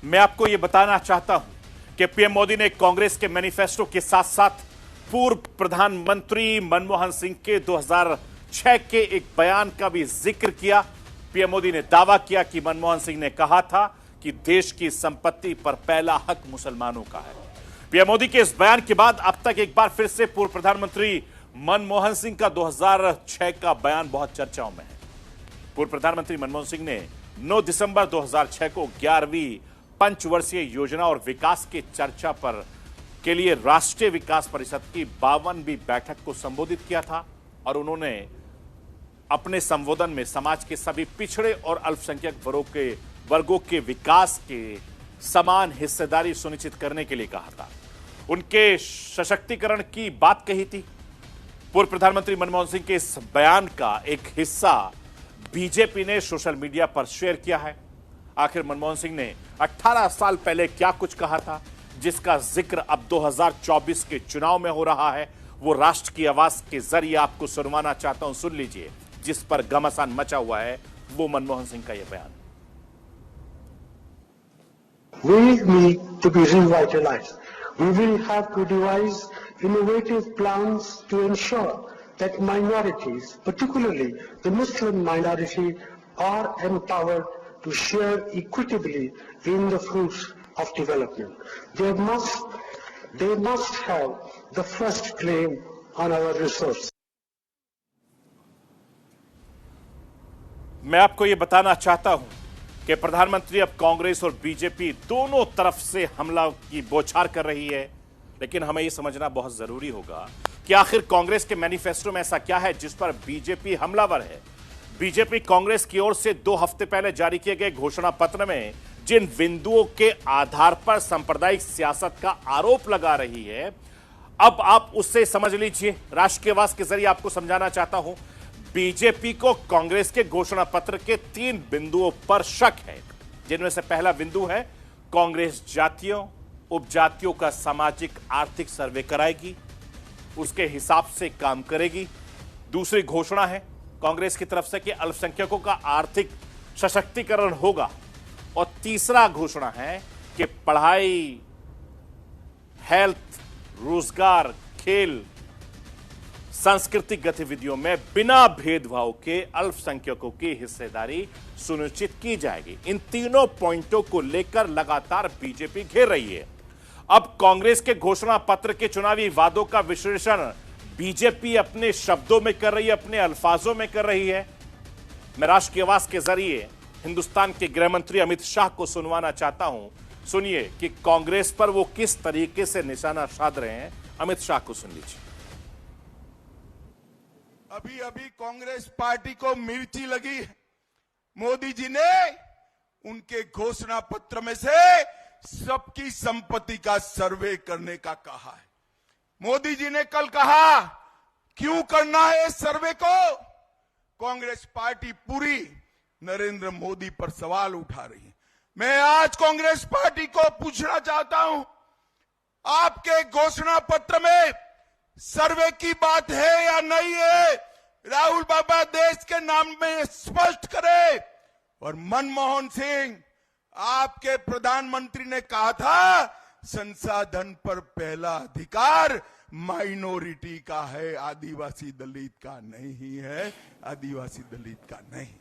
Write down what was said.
मैं आपको यह बताना चाहता हूं कि पीएम मोदी ने कांग्रेस के मैनिफेस्टो के साथ साथ पूर्व प्रधानमंत्री मनमोहन सिंह के 2006 के एक बयान का भी जिक्र किया। पीएम मोदी ने दावा किया कि मनमोहन सिंह ने कहा था कि देश की संपत्ति पर पहला हक मुसलमानों का है। पीएम मोदी के इस बयान के बाद अब तक एक बार फिर से पूर्व प्रधानमंत्री मनमोहन सिंह का 2006 का बयान बहुत चर्चाओं में है। पूर्व प्रधानमंत्री मनमोहन सिंह ने 9 दिसंबर 2006 को 11वीं पंचवर्षीय योजना और विकास की चर्चा पर के लिए राष्ट्रीय विकास परिषद की 52वीं बैठक को संबोधित किया था और उन्होंने अपने संबोधन में समाज के सभी पिछड़े और अल्पसंख्यक वर्गों के विकास के समान हिस्सेदारी सुनिश्चित करने के लिए कहा था। उनके सशक्तिकरण की बात कही थी। पूर्व प्रधानमंत्री मनमोहन सिंह के इस बयान का एक हिस्सा बीजेपी ने सोशल मीडिया पर शेयर किया है। आखिर मनमोहन सिंह ने 18 साल पहले क्या कुछ कहा था जिसका जिक्र अब 2024 के चुनाव में हो रहा है, वो राष्ट्र की आवाज के जरिए आपको सुनवाना चाहता हूं। सुन लीजिए, जिस पर घमासान मचा हुआ है वो मनमोहन सिंह का यह बयान। We need to be revitalized. We will have to devise innovative plans to ensure that minorities, particularly the Muslim minority, are empowered to share equitably in the fruits of development. They must have the first claim on our resources. मैं आपको यह बताना चाहता हूं कि प्रधानमंत्री अब कांग्रेस और बीजेपी दोनों तरफ से हमला की बौछार कर रही है, लेकिन हमें यह समझना बहुत जरूरी होगा कि आखिर कांग्रेस के मैनिफेस्टो में ऐसा क्या है जिस पर बीजेपी हमलावर है। बीजेपी कांग्रेस की ओर से 2 हफ्ते पहले जारी किए गए घोषणा पत्र में जिन बिंदुओं के आधार पर सांप्रदायिक सियासत का आरोप लगा रही है, अब आप उससे समझ लीजिए। राष्ट्र की आवाज के जरिए आपको समझाना चाहता हूं, बीजेपी को कांग्रेस के घोषणा पत्र के 3 बिंदुओं पर शक है, जिनमें से पहला बिंदु है कांग्रेस जातियों उपजातियों का सामाजिक आर्थिक सर्वे कराएगी, उसके हिसाब से काम करेगी। दूसरी घोषणा है कांग्रेस की तरफ से कि अल्पसंख्यकों का आर्थिक सशक्तिकरण होगा, और तीसरा घोषणा है कि पढ़ाई, हेल्थ, रोजगार, खेल, सांस्कृतिक गतिविधियों में बिना भेदभाव के अल्पसंख्यकों की हिस्सेदारी सुनिश्चित की जाएगी। इन तीनों पॉइंटों को लेकर लगातार बीजेपी घेर रही है। अब कांग्रेस के घोषणा पत्र के चुनावी वादों का विश्लेषण बीजेपी अपने शब्दों में कर रही है, अपने अल्फाजों में कर रही है। मैं राष्ट्र की आवाज के जरिए हिंदुस्तान के गृह मंत्री अमित शाह को सुनवाना चाहता हूं। सुनिए कि कांग्रेस पर वो किस तरीके से निशाना साध रहे हैं। अमित शाह को सुन लीजिए। अभी अभी कांग्रेस पार्टी को मिर्ची लगी है। मोदी जी ने उनके घोषणा पत्र में से सबकी संपत्ति का सर्वे करने का कहा है। मोदी जी ने कल कहा क्यों करना है इस सर्वे को। कांग्रेस पार्टी पूरी नरेंद्र मोदी पर सवाल उठा रही है। मैं आज कांग्रेस पार्टी को पूछना चाहता हूं, आपके घोषणा पत्र में सर्वे की बात है या नहीं है? राहुल बाबा देश के नाम में स्पष्ट करे। और मनमोहन सिंह, आपके प्रधानमंत्री ने कहा था संसाधन पर पहला अधिकार माइनॉरिटी का है, आदिवासी दलित का नहीं है, आदिवासी दलित का नहीं।